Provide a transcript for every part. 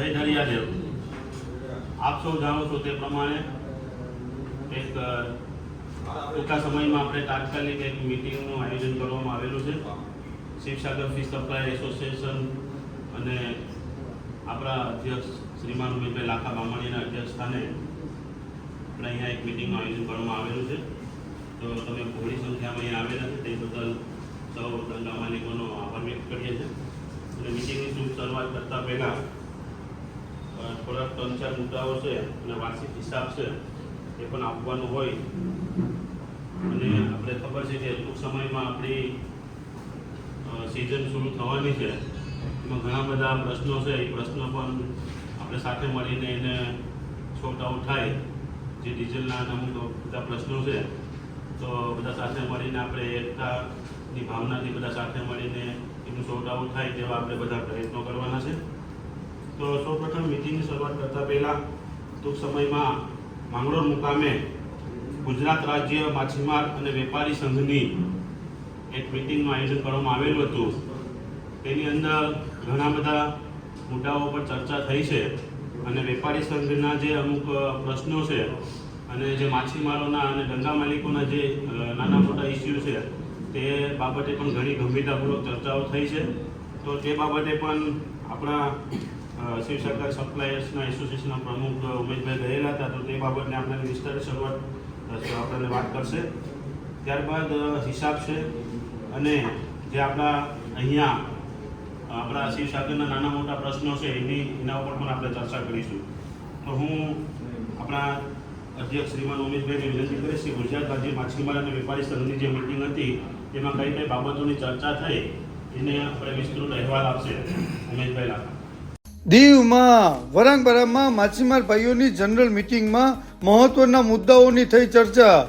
જય દરિયાદેવ, આપ સૌ જાણો છો તે પ્રમાણે એક ટૂંકા સમયમાં આપણે તાત્કાલિક એક મિટિંગનું આયોજન કરવામાં આવેલું છે. શિવસાગર ફિશ સપ્લાય એસોસિએશન અને આપણા અધ્યક્ષ શ્રીમાન ઉમેશભાઈ લાખા બામણીના અધ્યક્ષ સ્થાને આપણે અહીંયા એક મિટિંગનું આયોજન કરવામાં આવેલું છે. તો તમે બહોળી સંખ્યામાં અહીંયા આવેલા છે તે બદલ સૌ ધંધા માલિકોનો આભાર વ્યક્ત કરીએ છીએ. અને મિટિંગની શુભ શરૂઆત કરતાં પહેલાં થોડાક 3-4 મુદ્દાઓ છે અને વાર્ષિક હિસાબ છે એ પણ આપવાનું હોય. અને આપણે ખબર છે કે ટૂંક સમયમાં આપણી સિઝન શરૂ થવાની છે. એમાં ઘણા બધા પ્રશ્નો છે. એ પ્રશ્નો પણ આપણે સાથે મળીને એને સોર્ટ આઉટ થાય. જે ડીઝલના અમુક બધા પ્રશ્નો છે તો બધા સાથે મળીને આપણે એકતાની ભાવનાથી બધા સાથે મળીને એનું સોર્ટ આઉટ થાય તેવા આપણે બધા પ્રયત્નો કરવાના છે. તો સૌપ્રથમ મિટિંગની શરૂઆત કરતાં પહેલાં ટૂંક સમયમાં માંગરોળ મુકામે ગુજરાત રાજ્ય માછીમાર અને વેપારી સંઘની એક મિટિંગનું આયોજન કરવામાં આવેલું હતું. તેની અંદર ઘણા બધા મુદ્દાઓ પર ચર્ચા થઈ છે અને વેપારી સંઘના જે અમુક પ્રશ્નો છે અને જે માછીમારોના અને ધંધા માલિકોના જે નાના મોટા ઇસ્યુ છે તે બાબતે પણ ઘણી ગંભીરતાપૂર્વક ચર્ચાઓ થઈ છે. તો તે બાબતે પણ આપણા શિવસાગર સપ્લાયર્સના એસોસિએશનના પ્રમુખ ઉમેશભાઈ ગયેલા હતા. તો તે બાબતને આપણે વિસ્તારની શરૂઆત આપણને વાત કરશે. ત્યારબાદ હિસાબ છે અને જે આપણા અહીંયા આપણા શિવસાગરના નાના મોટા પ્રશ્નો છે એના ઉપર પણ આપણે ચર્ચા કરીશું. તો હું આપણા અધ્યક્ષ શ્રીમાન ઉમેશભાઈને વિનંતી કરીશ કે ગુજરાત રાજ્ય માછીમાર અને વેપારી સંઘની જે મિટિંગ હતી તેમાં કઈ કઈ બાબતોની ચર્ચા થઈ એને આપણે વિસ્તૃત અહેવાલ આપશે. ઉમેશભાઈ લાખા. દીવમાં વરાંગબરામાં માછીમાર ભાઈઓની જનરલ મિટિંગમાં મહત્વના મુદ્દાઓની થઈ ચર્ચા.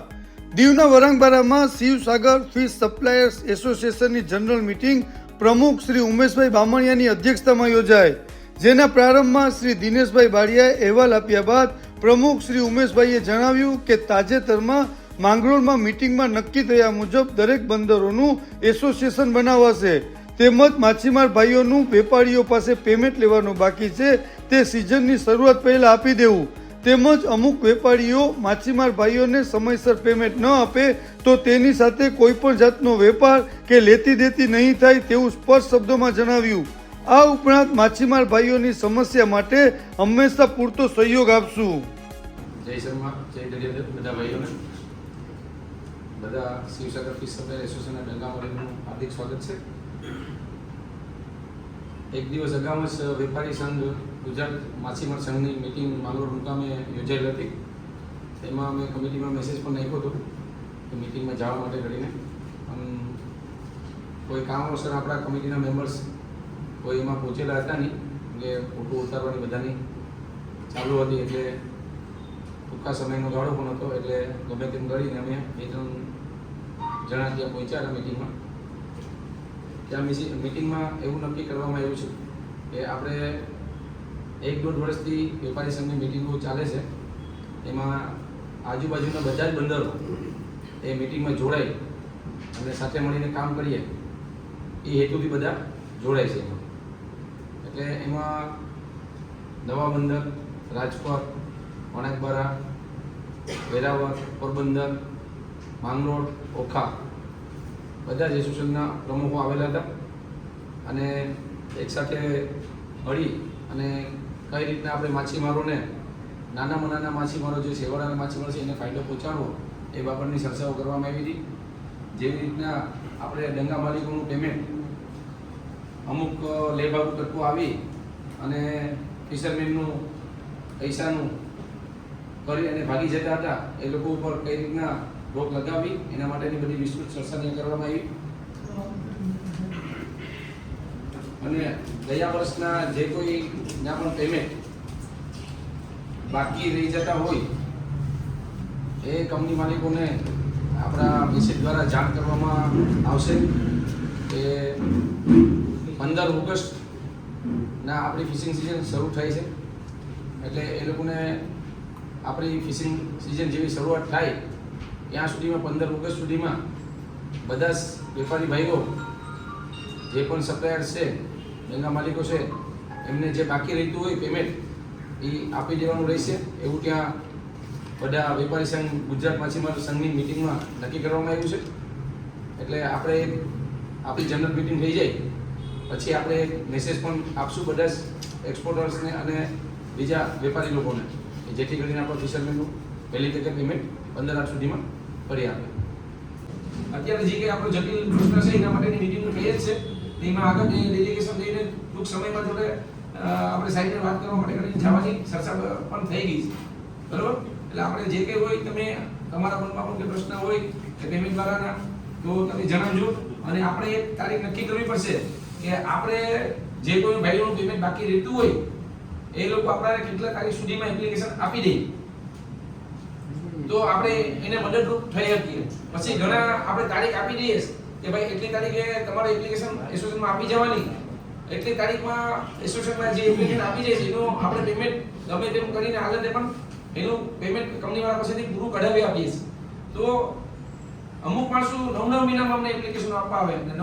દીવના વરાંગબરામાં શિવસાગર ફિશ સપ્લાયર્સ એસોસિએશનની જનરલ મિટિંગ પ્રમુખ શ્રી ઉમેશભાઈ બામણિયાની અધ્યક્ષતામાં યોજાઈ. જેના પ્રારંભમાં શ્રી દિનેશભાઈ બાળિયાએ અહેવાલ આપ્યા બાદ પ્રમુખ શ્રી ઉમેશભાઈએ જણાવ્યું કે તાજેતરમાં માંગરોળમાં મિટિંગમાં નક્કી થયા મુજબ દરેક બંદરોનું એસોસિએશન બનાવાશે. તેમજ માછીમાર ભાઈઓનું વેપારીઓ પાસે પેમેન્ટ લેવાનું બાકી છે તે સિઝનની શરૂઆત પહેલા આપી દેવું. તેમજ અમુક વેપારીઓ માછીમાર ભાઈઓને સમયસર પેમેન્ટ ન આપે તો તેની સાથે કોઈ પણ જાતનો વેપાર કે લેતી દેતી નહીં થાય તેવું સ્પષ્ટ શબ્દોમાં જણાવ્યું. આ ઉપરાંત માછીમાર ભાઈઓની સમસ્યા માટે હંમેશા પૂરતો સહયોગ આપશું. જય શર્મા, જય દરિયાદેવ બધા ભાઈઓને. બધા શિવસાગર ફિશ સપ્લાયર એસોસિએશનના ડંગામરીનું હાર્દિક સ્વાગત છે. એક દિવસ અગાઉ જ વેપારી સંઘ ગુજરાત માછીમાર સંઘની મિટિંગ માંગરોળ મુકામે યોજાયેલ હતી. તેમાં અમે કમિટીમાં મેસેજ પણ નાખ્યો હતો કે મિટિંગમાં જવા માટે કરીને પણ કોઈ કારણોસર આપણા કમિટીના મેમ્બર્સ કોઈ એમાં પહોંચેલા હતા નહીં. કે ફોટો ઉતારવાની બધાની ચાલુ હતી એટલે ટૂંકા સમયનો ગાળો પણ હતો એટલે ગમે તેમ કરીને અમે 2-3 જણા ત્યાં પહોંચ્યા મિટિંગમાં. ત્યાં મિટિંગમાં એવું નક્કી કરવામાં આવ્યું છે કે આપણે 1-1.5 વર્ષથી વેપારી સંઘની મિટિંગો ચાલે છે. એમાં આજુબાજુના બધા જ બંદરો એ મિટિંગમાં જોડાય અને સાથે મળીને કામ કરીએ એ હેતુથી બધા જોડાય છે. એટલે એમાં નવા બંદર, રાજકોટ, વણાકબારા, વેરાવળ, પોરબંદર, માંગરોળ, ઓખા બધા જ એસોસિએશનના પ્રમુખો આવેલા હતા અને એકસાથે મળી અને કઈ રીતના આપણે માછીમારોને નાનામાં નાના માછીમારો જે સેવાળાના માછીમારો છે એને ફાયદો પહોંચાડવો એ બાબતની ચર્ચાઓ કરવામાં આવી હતી. જેવી રીતના આપણે ડંગા માલિકોનું પેમેન્ટ અમુક લેભાગુ તત્વો આવી અને ફિશરમેનનું પૈસાનું કરી અને ભાગી જતા હતા એ લોકો ઉપર કઈ રીતના રોક લગાવી એના માટેની બધી વિસ્તૃત ચર્ચા કરવામાં આવી. અને ગયા વર્ષના જે કોઈ ના પણ પેમેન્ટ બાકી રહી જતા હોય એ કંપની માલિકોને આપણા મેસેજ દ્વારા જાણ કરવામાં આવશે કે 15 ઓગસ્ટના આપણી ફિશિંગ સિઝન શરૂ થાય છે. એટલે એ લોકોને આપણી ફિશિંગ સિઝન જેવી શરૂઆત થાય ત્યાં સુધીમાં 15 ઓગસ્ટ સુધીમાં બધા જ વેપારી ભાઈઓ જે પણ સપ્લાયર છે, ડંગા માલિકો છે એમને જે બાકી રહેતું હોય પેમેન્ટ એ આપી દેવાનું રહેશે એવું ત્યાં બધા વેપારી સંઘ ગુજરાત માછીમાર સંઘની મિટિંગમાં નક્કી કરવામાં આવ્યું છે. એટલે આપણે આપણી જનરલ મિટિંગ થઈ જાય પછી આપણે મેસેજ પણ આપશું બધા જ એક્સપોર્ટર્સને અને બીજા વેપારી લોકોને જેથી કરીને આપણા ફિશરમેનનું પહેલી તકે પેમેન્ટ 15 સુધીમાં કરી આપે. અત્યારે જે કંઈ આપણો જટિલ પ્રશ્ન છે એના માટેની મિટિંગ થઈ જ છે. એમાં આગળ ડેલિગેશન લઈને ટૂંક સમયમાં જોડે આપણે સાહેબને વાત કરવા માટે કરીને જવાની ચર્ચા પણ થઈ ગઈ છે. બરાબર? એટલે આપણે જે કંઈ હોય તમે તમારા મનમાં પણ કોઈ પ્રશ્ન હોય કે પેમેન્ટ વાળાના તો તમે જણાવજો અને આપણે એક તારીખ નક્કી કરવી પડશે કે આપણે જે કોઈ ભાઈઓનું પેમેન્ટ બાકી રહેતું હોય એ લોકો આપણને કેટલા તારીખ સુધીમાં એપ્લિકેશન આપી દે તો આપણે એને મદદરૂપ થઈ શકીએ. પછી ઘણા આપણે તારીખ આપી દઈએ કે ભાઈ એટલી તારીખે તમારે એપ્લિકેશન એસોસિએશનમાં આપી જવાની, એટલી તારીખમાં એસોસિએશનમાં જે એપ્લિકેશન આપી જાય છે એનું આપણે પેમેન્ટ ગમે તેમ કરીને હાલતે પણ એનું પેમેન્ટ કંપનીવાળા પાસેથી પૂરું કઢાવી આપીએ છીએ. તો અમુક માણસો 9 મહિનામાં અમને એપ્લિકેશન આપવા આવે અને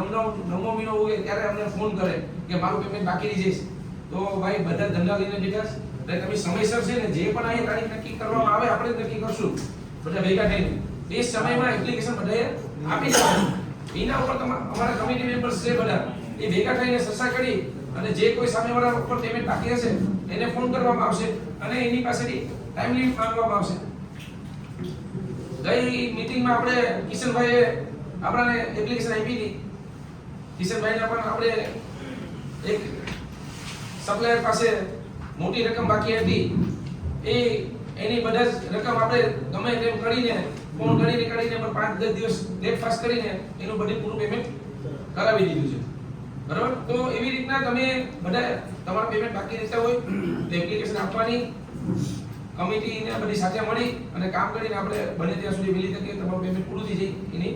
9મો મહિનો હોય ત્યારે અમને ફોન કરે કે મારું પેમેન્ટ બાકી રહી જશે. તો ભાઈ બધા ધંધા લઈને બેઠા છે એટલે તમે સમયસર છે ને જે પણ અહીં તારીખ નક્કી કરવામાં આવે આપણે જ નક્કી કરશું બધા ભેગા થઈને એ સમયમાં એપ્લિકેશન બધાએ આપી દેવાનું. એના ઉપર અમારા કમિટી મેમ્બર્સ છે બધા એ ભેગા થઈને ચર્ચા કરી અને જે કોઈ સામેવાળા ઉપર પેમેન્ટ બાકી હશે એને ફોન કરવામાં આવશે અને એની પાસેથી ટાઈમ લિમિટ માંગવામાં આવશે. ગઈ મીટિંગમાં આપણે કિશનભાઈએ આપણને એપ્લિકેશન આપી હતી. કિશનભાઈને પણ આપણે એક સપ્લાયર પાસે મોટી રકમ બાકી હતી એની બધા જ રકમ આપણે ગમે તેમ કરીને ફોન કરીને પણ 5-10 દિવસ લેટ ફાસ્ટ કરીને એનું બધું પૂરું પેમેન્ટ કરાવી દીધું છે. બરાબર? તો એવી રીતના તમે બધા તમારું પેમેન્ટ બાકી રહેતા હોય તો એપ્લિકેશન આપવાની કમિટીને બધી સાથે મળી અને કામ કરીને આપણે બને ત્યાં સુધી વહેલી તકે તમારું પેમેન્ટ પૂરું થઈ જાય એની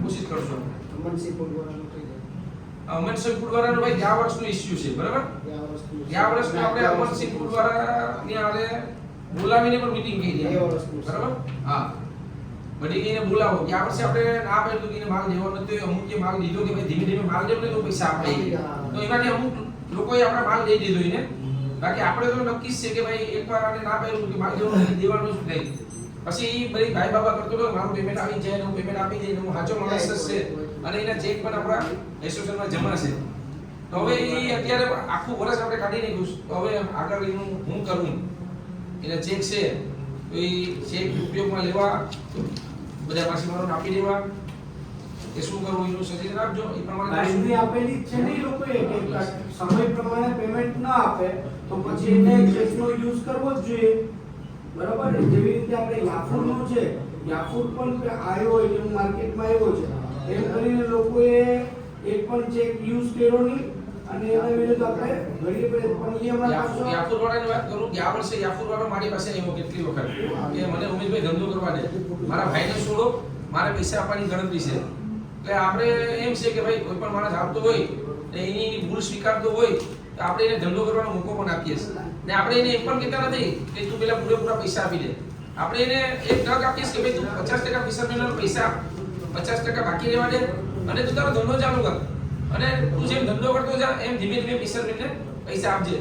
કોશિશ કરશું. અમનસિંહ ફૂડવાળાનો ભાઈ ગયા વર્ષનો ઇશ્યુ છે. બરાબર? ગયા વર્ષનો આપણે અમનસિંહ ફૂડવાળાની આરે બોલાવીને પણ મીટિંગ કરી હતી. બરાબર? હા, બધી કઈને બોલાવો. ગયા વર્ષે આપણે ના પાડ્યું કે માલ દેવો નથી, અમુક જે માલ દીધો કે ભાઈ ધીમે ધીમે માલ દેવો ને તો પૈસા આપે. તો એમાંથી અમુક લોકોએ આપણે માલ દઈ દીધો એને. બાકી આપણે તો નક્કી જ છે કે ભાઈ એકવાર આને ના પાડ્યું કે માલ દેવો નથી દેવાનું જ નહીં. પછી એ બધી ભાઈ બાબા કરતો હતો મારું પેમેન્ટ આવી જાય હું પેમેન્ટ આપી દઈ હું સાચો માણસ જ છે અને એના ચેક પણ આપણા એસોસિએશનમાં જમા છે. તો હવે એ અત્યારે આખું વર્ષ આપણે કાઢી નાખ્યું તો હવે આગળ એનું હું કરું એના ચેક છે તો એ ચેક ઉપયોગમાં લેવા બધા માછીમારોને આપી દેવા એ શું કરવું એનું સજેશન આપજો. એ પ્રમાણે બાઈન્ડરી આપેલી છે ને એ લોકોએ કે સમય પ્રમાણે પેમેન્ટ ના આપે તો પછી એને ચેકનો યુઝ કરવો જ જોઈએ. બરાબર? જેવી રીતે આપણે યાફૂરનું છે, યાફૂર પણ આવ્યો હોય કે માર્કેટમાં આવ્યો છે એમ કરીને લોકોએ એક પણ ચેક યુઝ કર્યો નહીં અને એના વિરુદ્ધ આપણે ઘડીએ પણ એ હમણાં યાફૂર વાળાની વાત કરું. ગયા વર્ષે યાફૂર વાળો મારી પાસે આવ્યો કેટલી વખત કે મને ઉમેશભાઈ ધંધો કરવા દે, મારા ભાઈને છોડો, મારે પૈસા આપવાની ગણતરી છે. એટલે આપણે એમ છે કે ભાઈ કોઈ પણ માણસ આવતો હોય ને એની ભૂલ સ્વીકારતો હોય તો આપણે એને ધંધો કરવાનો મોકો પણ આપીએ છીએ ને આપણે એને એક પણ કહેતા નથી કે તું પેલા પૂરેપૂરા પૈસા આપી દે. આપણે એને એક તક આપીએ કે ભાઈ તું 50% ફિશરમેનનો પૈસા 50% બાકી રહેવા દે અને તું તારો ધંધો ચાલુ કર અને તું જેમ ધંધો કરતો જા એમ ધીમે ધીમે ફિશરમેનને પૈસા આપજે.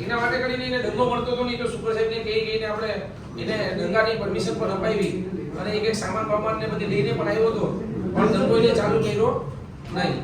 એના માટે કરીને એને ધંધો મળતો તો નહીં તો સુપર સાહેબને કહીને આપણે એને ગંગાની પરમિશન પણ અપાવી અને એક સામાન બામાન ને બધી લઈને પણ આવ્યો હતો પણ ધંધો એને ચાલુ કર્યો નહીં.